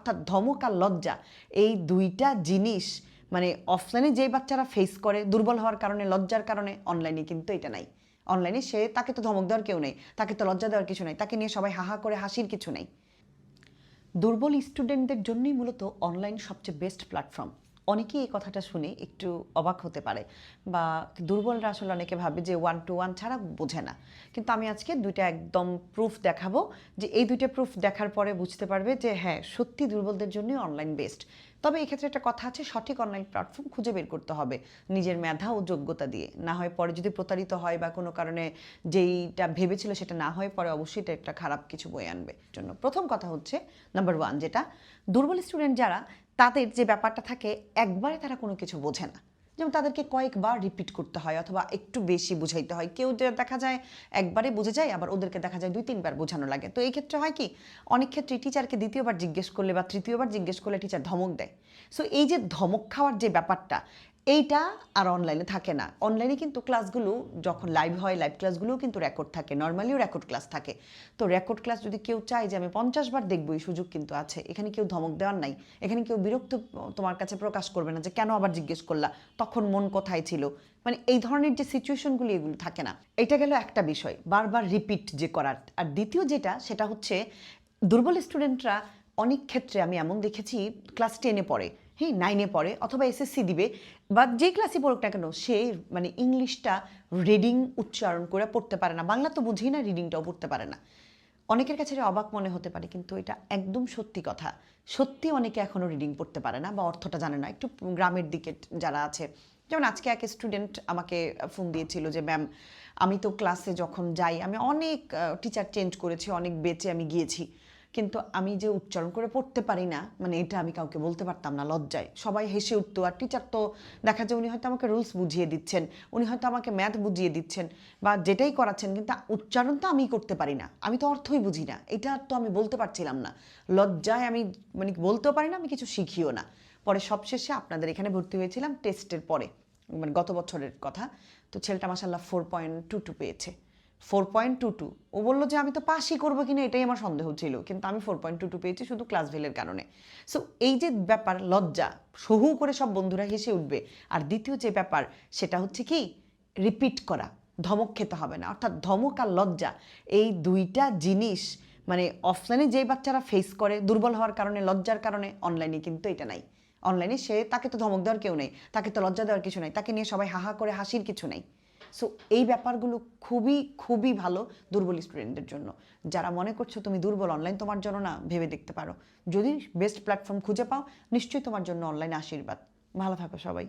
অর্থাৎ ধমক আর লজ্জা এই দুইটা জিনিস মানে অফলাইনে যে বাচ্চারা ফেস করে দুর্বল হওয়ার কারণে, লজ্জার কারণে, অনলাইনে কিন্তু এটা নাই। অনলাইনে তাকে তো ধমক দেওয়ার কেউ নেই, তাকে তো লজ্জা দেওয়ার কিছু নাই, তাকে নিয়ে সবাই হাহা করে হাসির কিছু নেই। দুর্বল স্টুডেন্টদের জন্যই মূলত অনলাইন সবচেয়ে বেস্ট প্ল্যাটফর্ম। অনেকেই এই কথাটা শুনে একটু অবাক হতে পারে, বা দুর্বলরা আসলে অনেকে ভাবে যে 1-to-1 ছাড়া বোঝে না। কিন্তু আমি আজকে দুইটা একদম প্রুফ দেখাবো, যে এই দুইটা প্রুফ দেখার পরে বুঝতে পারবে যে হ্যাঁ, সত্যি দুর্বলদের জন্যই অনলাইন বেস্ট। তবে এক্ষেত্রে একটা কথা আছে, সঠিক অনলাইন প্ল্যাটফর্ম খুঁজে বের করতে হবে নিজের মেধা ও যোগ্যতা দিয়ে। না হয় পরে যদি প্রতারিত হয় বা কোনো কারণে যেইটা ভেবেছিল সেটা না হয়, পরে অবশ্যই এটা একটা খারাপ কিছু বয়ে আনবে। জন্য প্রথম কথা হচ্ছে নাম্বার 1, যেটা দুর্বল স্টুডেন্ট যারা, তাদের যে ব্যাপারটা থাকে একবারে তারা কোনো কিছু বোঝে না। যেমন তাদেরকে কয়েকবার রিপিট করতে হয় অথবা একটু বেশি বুঝাইতে হয়। কেউ যে দেখা যায় একবারে বুঝে যায়, আবার ওদেরকে দেখা যায় 2-3বার বোঝানো লাগে। তো এই ক্ষেত্রে হয় কি, অনেক ক্ষেত্রে টিচারকে দ্বিতীয়বার জিজ্ঞেস করলে বা তৃতীয়বার জিজ্ঞেস করলে টিচার ধমক দেয়। সো এই যে ধমক খাওয়ার যে ব্যাপারটা, এইটা আর অনলাইনে থাকে না। অনলাইনে কিন্তু ক্লাসগুলো যখন লাইভ হয়, লাইভ ক্লাসগুলোও কিন্তু রেকর্ড থাকে, নর্মালিও রেকর্ড ক্লাস থাকে। তো রেকর্ড ক্লাস যদি কেউ চায় যে আমি 50বার দেখবো, এই সুযোগ কিন্তু আছে। এখানে কেউ ধমক দেওয়ার নাই, এখানে কেউ বিরক্ত তোমার কাছে প্রকাশ করবে না যে কেন আবার জিজ্ঞেস করলা, তখন মন কোথায় ছিল, মানে এই ধরনের যে সিচুয়েশনগুলি এগুলো থাকে না। এটা গেল একটা বিষয়, বারবার রিপিট যে করার। আর দ্বিতীয় যেটা, সেটা হচ্ছে দুর্বল স্টুডেন্টরা অনেক ক্ষেত্রে আমি এমন দেখেছি, ক্লাস 10-এ পড়ে, হ্যাঁ 9-এ পড়ে অথবা এসএসসি দিবে, বা যে ক্লাসে পড়ুক না কেন, সে মানে ইংলিশটা রিডিং উচ্চারণ করে পড়তে পারে না। বাংলা তো বুঝেই না, রিডিংটাও পড়তে পারে না। অনেকের কাছে এটা অবাক মনে হতে পারে, কিন্তু এটা একদম সত্যি কথা। সত্যি অনেকে এখনও রিডিং পড়তে পারে না বা অর্থটা জানে না। একটু গ্রামের দিকে যারা আছে, যেমন আজকে এক স্টুডেন্ট আমাকে ফোন দিয়েছিল যে ম্যাম, আমি তো ক্লাসে যখন যাই, আমি অনেক টিচার চেঞ্জ করেছি, অনেক বেচে আমি গিয়েছি, কিন্তু আমি যে উচ্চারণ করে পড়তে পারি না, মানে এটা আমি কাউকে বলতে পারতাম না, লজ্জায় সবাই হেসে উঠতো। আর টিচার তো দেখা যায় উনি হয়তো আমাকে রুলস বুঝিয়ে দিচ্ছেন, উনি হয়তো আমাকে ম্যাথ বুঝিয়ে দিচ্ছেন বা যেটাই করাচ্ছেন, কিন্তু উচ্চারণ তো আমি করতে পারি না, আমি তো অর্থই বুঝি না, এটা তো আমি বলতে পারছিলাম না। লজ্জায় আমি মানে বলতেও পারি না, আমি কিছু শিখিও না। পরে সবশেষে আপনাদের এখানে ভর্তি হয়েছিলাম টেস্টের পরে, মানে গত বছরের কথা। তো ছেলেটা মাসাল্লাহ 4.22 পেয়েছে। 4.22। ও বললো যে আমি তো পাসই করবো কিনা এটাই আমার সন্দেহ ছিল, কিন্তু আমি 4.22 পেয়েছি শুধু ক্লাস ফেলের কারণে। সো এই যে ব্যাপার, লজ্জা, সহু করে সব বন্ধুরা হেসে উঠবে। আর দ্বিতীয় যে ব্যাপার, সেটা হচ্ছে কি, রিপিট করা, ধমক খেতে হবে না। অর্থাৎ ধমক আর লজ্জা এই দুইটা জিনিস মানে অফলাইনে যে বাচ্চারা ফেস করে দুর্বল হওয়ার কারণে, লজ্জার কারণে, অনলাইনে কিন্তু এটা নাই। অনলাইনে তাকে তো ধমক দেওয়ার কেউ নেই, তাকে তো লজ্জা দেওয়ার কিছু নাই, তাকে নিয়ে সবাই হাহা করে হাসির কিছু নেই। সো এই ব্যাপারগুলো খুবই খুবই ভালো দুর্বল স্টুডেন্টদের জন্য। যারা মনে করছো তুমি দুর্বল, অনলাইন তোমার জন্য না, ভেবে দেখতে পারো। যদি বেস্ট প্ল্যাটফর্ম খুঁজে পাও, নিশ্চয়ই তোমার জন্য অনলাইন আশীর্বাদ। ভালো থাকো সবাই।